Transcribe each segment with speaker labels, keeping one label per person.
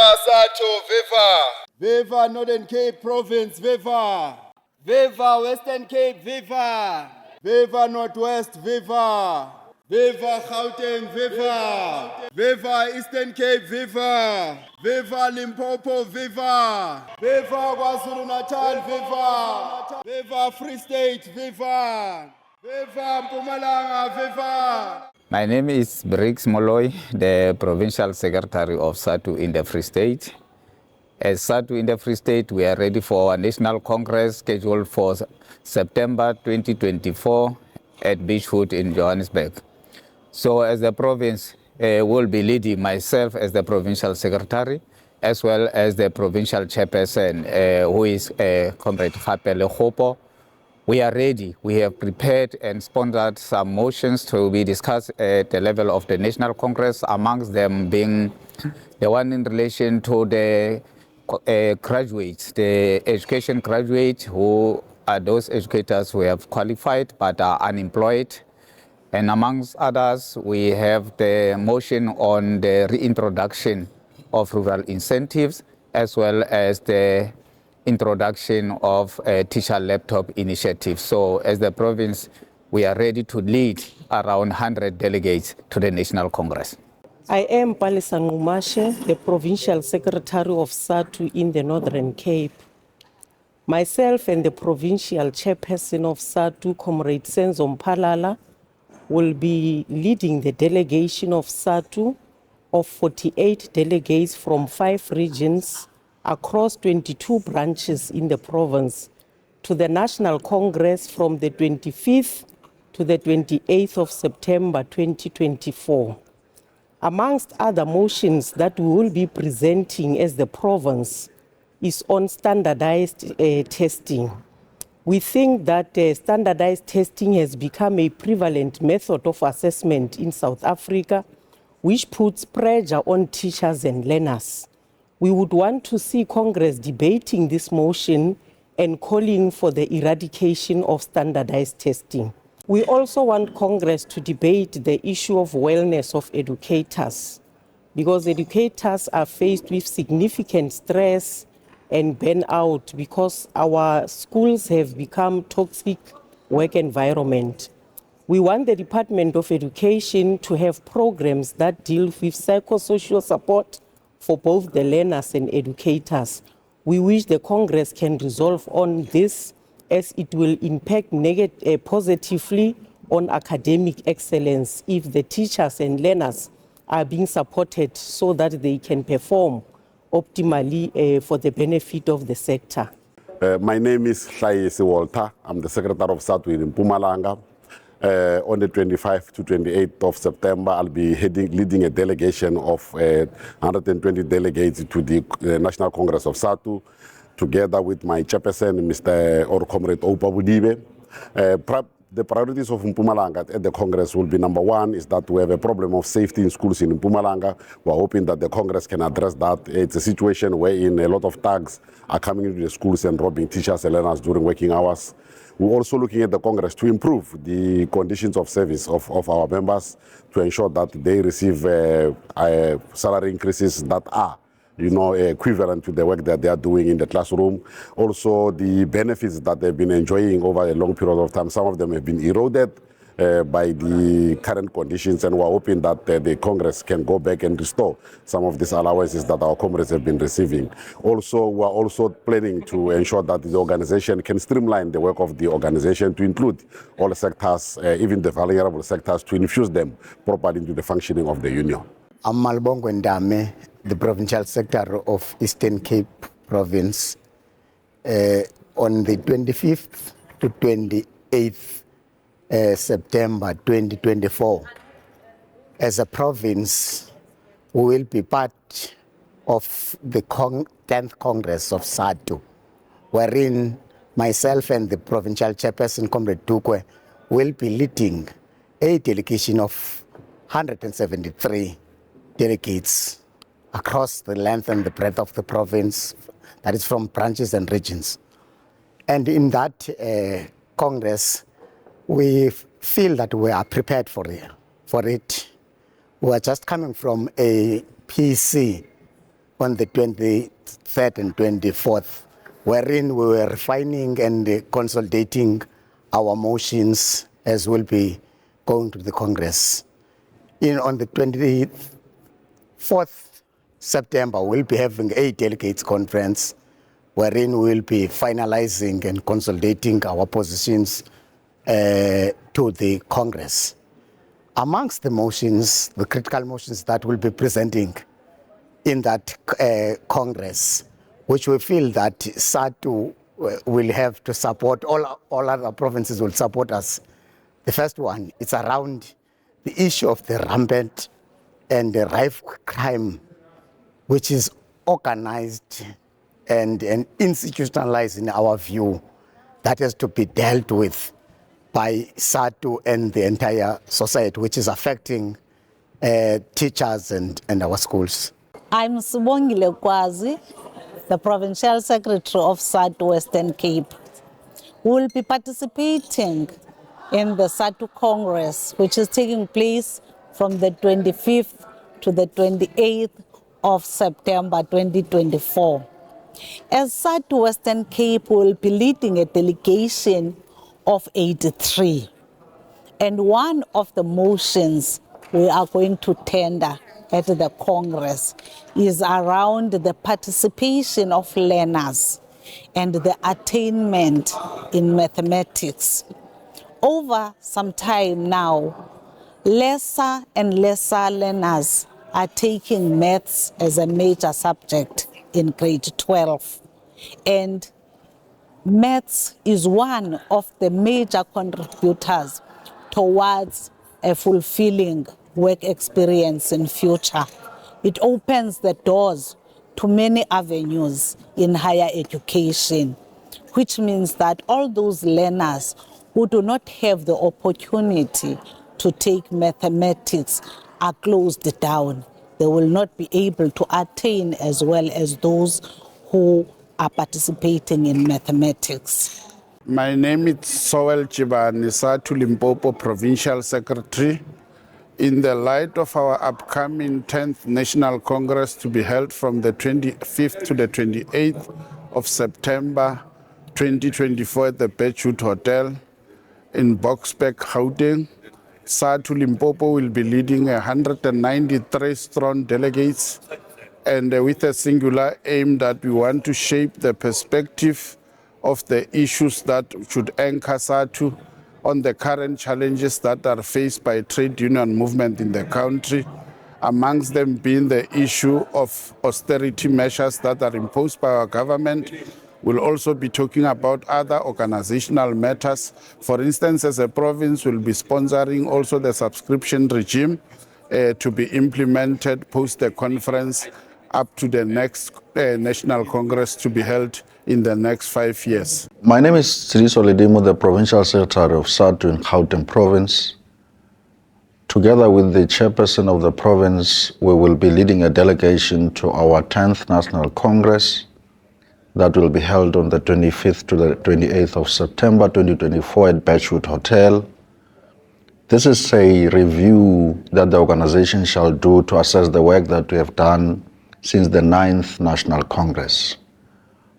Speaker 1: Viva SADTU, viva!
Speaker 2: Viva Northern Cape Province, viva! Viva Western Cape, viva! Viva Northwest, viva! Viva Gauteng, viva! Viva Eastern Cape, viva! Viva Limpopo, viva! Viva KwaZulu Natal, viva! Viva Free State, viva! Viva Mpumalanga, viva!
Speaker 3: My name is Briggs Molloy, the Provincial Secretary of SADTU in the Free State. As SADTU in the Free State, we are ready for our National Congress scheduled for September 2024 at Birchwood in Johannesburg. So as the province will be leading myself as the Provincial Secretary, as well as the Provincial Chairperson, who is Comrade Fapele Hopo. We are ready. We have prepared and sponsored some motions to be discussed at the level of the National Congress, amongst them being the one in relation to the graduates, the education graduates, who are those educators who have qualified but are unemployed. And amongst others, we have the motion on the reintroduction of rural incentives, as well as the introduction of a teacher laptop initiative. So as the province, we are ready to lead around 100 delegates to the National Congress.
Speaker 4: I am Palisa Ngumashe, the Provincial Secretary of SADTU in the Northern Cape. Myself and the Provincial Chairperson of SADTU, Comrade Senzo Mphalala, will be leading the delegation of SADTU of 48 delegates from 5 regions across 22 branches in the province to the National Congress from the 25th to the 28th of September 2024. Amongst other motions that we will be presenting as the province is on standardized testing. We think that standardized testing has become a prevalent method of assessment in South Africa, which puts pressure on teachers and learners. We would want to see Congress debating this motion and calling for the eradication of standardized testing. We also want Congress to debate the issue of wellness of educators, because educators are faced with significant stress and burnout because our schools have become toxic work environment. We want the Department of Education to have programs that deal with psychosocial support for both the learners and educators. We wish the Congress can resolve on this, as it will impact positively on academic excellence if the teachers and learners are being supported so that they can perform optimally for the benefit of the sector.
Speaker 5: My name is Hlaisi Walter. I'm the Secretary of SADTU in Mpumalanga. On the 25th to 28th of September, I'll be leading a delegation of 120 delegates to the National Congress of SADTU, together with my chairperson, Mr. or Comrade Oupa Budibe. The priorities of Mpumalanga at the Congress will be, number one, is that we have a problem of safety in schools in Mpumalanga. We're hoping that the Congress can address that. It's a situation wherein a lot of thugs are coming into the schools and robbing teachers and learners during working hours. We're also looking at the Congress to improve the conditions of service of our members, to ensure that they receive salary increases that are equivalent to the work that they are doing in the classroom. Also, the benefits that they've been enjoying over a long period of time, some of them have been eroded by the current conditions, and we're hoping that the Congress can go back and restore some of these allowances that our comrades have been receiving. Also, we're also planning to ensure that the organization can streamline the work of the organization to include all sectors, even the vulnerable sectors, to infuse them properly into the functioning of the union.
Speaker 6: I'm Malbongo Ndame, the Provincial Secretary of Eastern Cape Province. On the 25th to 28th September 2024, as a province, we will be part of the 10th Congress of SADTU, wherein myself and the Provincial Chairperson, Comrade Tukwe, will be leading a delegation of 173 delegates across the length and the breadth of the province, that is from branches and regions. And in that Congress, we feel that we are prepared for it. We are just coming from a PC on the 23rd and 24th, wherein we were refining and consolidating our motions as will be going to the Congress. On the 24th September, we'll be having a delegates conference wherein we'll be finalizing and consolidating our positions to the Congress. Amongst the motions, the critical motions that we'll be presenting in that Congress, which we feel that SADTU will have to support, all other provinces will support us. The first one, it's around the issue of the rampant and the rife crime, which is organized and institutionalized in our view, that has to be dealt with by SADTU and the entire society, which is affecting teachers and our schools.
Speaker 7: I'm Sibongile Kwazi, the Provincial Secretary of SADTU Western Cape. We will be participating in the SADTU Congress, which is taking place from the 25th to the 28th of September 2024. As SADTU Western Cape, we will be leading a delegation of 83. And one of the motions we are going to tender at the Congress is around the participation of learners and the attainment in mathematics. Over some time now, lesser and lesser learners are taking maths as a major subject in grade 12. And maths is one of the major contributors towards a fulfilling work experience in future. It opens the doors to many avenues in higher education, which means that all those learners who do not have the opportunity to take mathematics are closed down. They will not be able to attain as well as those who are participating in mathematics.
Speaker 8: My name is Sowel Chibani, SADTU Limpopo Provincial Secretary. In the light of our upcoming 10th National Congress to be held from the 25th to the 28th of September 2024 at the Birchwood Hotel in Boksburg, Gauteng, SADTU Limpopo will be leading 193 strong delegates, and with a singular aim that we want to shape the perspective of the issues that should anchor SADTU on the current challenges that are faced by trade union movement in the country, amongst them being the issue of austerity measures that are imposed by our government. We'll also be talking about other organizational matters. For instance, as a province, we'll be sponsoring also the subscription regime to be implemented post the conference up to the next National Congress to be held in the next 5 years.
Speaker 9: My name is Siriso Ledimo, the Provincial Secretary of SADTU in Gauteng Province. Together with the chairperson of the province, we will be leading a delegation to our 10th National Congress that will be held on the 25th to the 28th of September 2024 at Birchwood Hotel. This is a review that the organization shall do to assess the work that we have done since the 9th National Congress.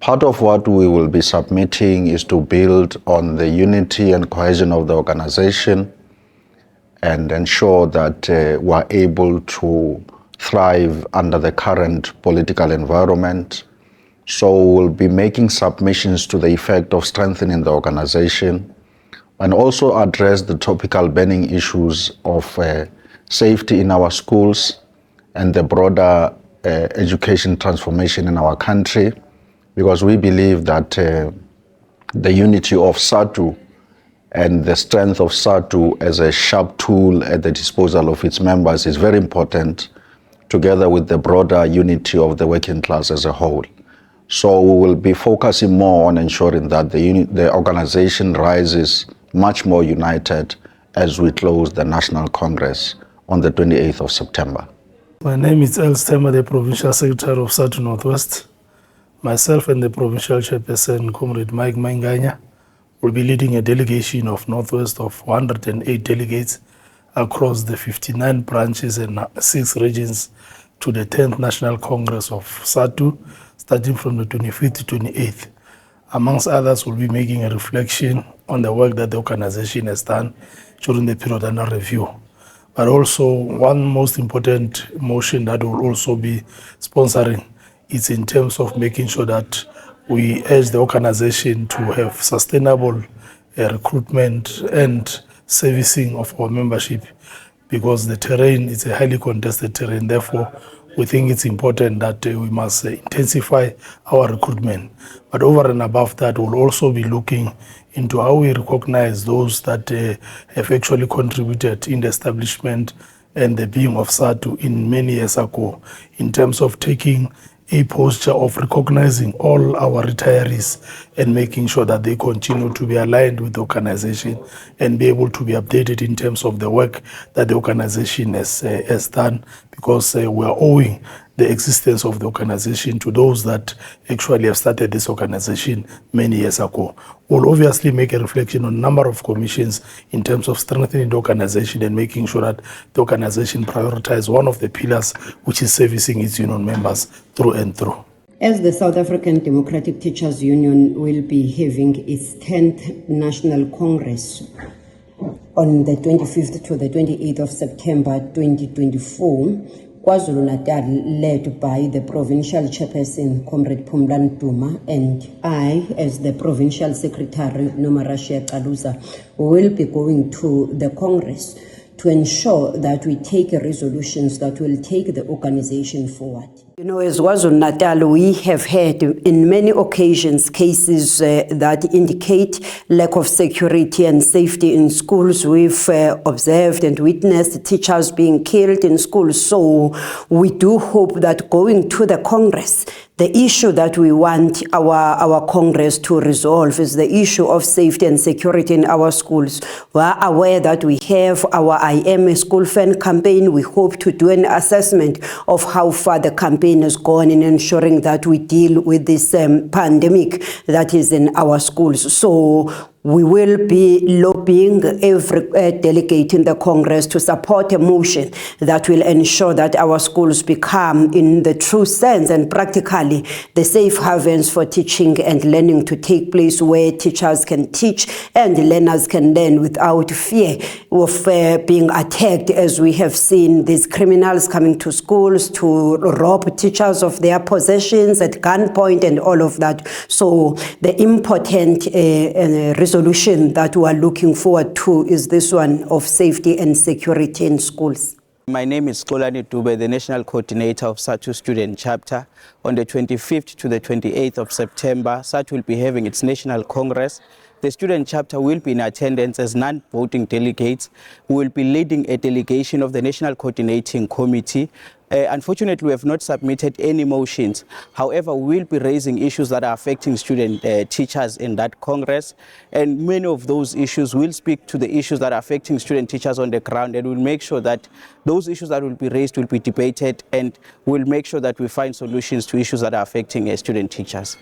Speaker 9: Part of what we will be submitting is to build on the unity and cohesion of the organization and ensure that we are able to thrive under the current political environment. So we'll be making submissions to the effect of strengthening the organization and also address the topical burning issues of safety in our schools and the broader education transformation in our country, because we believe that the unity of SADTU and the strength of SADTU as a sharp tool at the disposal of its members is very important, together with the broader unity of the working class as a whole. So we will be focusing more on ensuring that the organization rises much more united as we close the National Congress on the 28th of September.
Speaker 10: My name is El Stemmer, the Provincial Secretary of SADTU Northwest. Myself and the Provincial Chairperson, Comrade Mike Manganya, will be leading a delegation of Northwest of 108 delegates across the 59 branches and 6 regions to the 10th National Congress of SADTU, starting from the 25th to 28th. Amongst others, we'll be making a reflection on the work that the organization has done during the period under review. But also, one most important motion that we'll also be sponsoring is in terms of making sure that we urge the organization to have sustainable recruitment and servicing of our membership, because the terrain is a highly contested terrain. Therefore, we think it's important that we must intensify our recruitment. But over and above that, we'll also be looking into how we recognize those that have actually contributed in the establishment and the being of SADTU in many years ago, in terms of taking a posture of recognizing all our retirees and making sure that they continue to be aligned with the organization and be able to be updated in terms of the work that the organization has done, because we are owing the existence of the organization to those that actually have started this organization many years ago. We'll obviously make a reflection on a number of commissions in terms of strengthening the organization and making sure that the organization prioritizes one of the pillars, which is servicing its union members through and through.
Speaker 11: As the South African Democratic Teachers Union will be having its 10th National Congress on the 25th to the 28th of September 2024, KwaZulu-Natal, led by the Provincial Chairperson, Comrade Phumlani Duma, and I, as the Provincial Secretary, Nomarashia Kaluza, will be going to the Congress to ensure that we take resolutions that will take the organization forward. You know, as KwaZulu-Natal, we have had in many occasions cases that indicate lack of security and safety in schools. We've observed and witnessed teachers being killed in schools. So we do hope that going to the Congress, the issue that we want our Congress to resolve is the issue of safety and security in our schools. We are aware that we have our I Am a School Fan campaign. We hope to do an assessment of how far the campaign has gone in ensuring that we deal with this pandemic that is in our schools. So we will be lobbying every delegate in the Congress to support a motion that will ensure that our schools become, in the true sense and practically, the safe havens for teaching and learning to take place, where teachers can teach and learners can learn without fear of being attacked, as we have seen these criminals coming to schools to rob teachers of their possessions at gunpoint and all of that. So the important resolution that we are looking forward to is this one of safety and security in schools.
Speaker 12: My name is Xolani Dube, the National Coordinator of SADTU Student Chapter. On the 25th to the 28th of September, SADTU will be having its National Congress. The Student Chapter will be in attendance as non-voting delegates. We will be leading a delegation of the National Coordinating Committee. Unfortunately, we have not submitted any motions. However, we will be raising issues that are affecting student teachers in that Congress. And many of those issues will speak to the issues that are affecting student teachers on the ground, and we'll make sure that those issues that will be raised will be debated, and we'll make sure that we find solutions to issues that are affecting student teachers.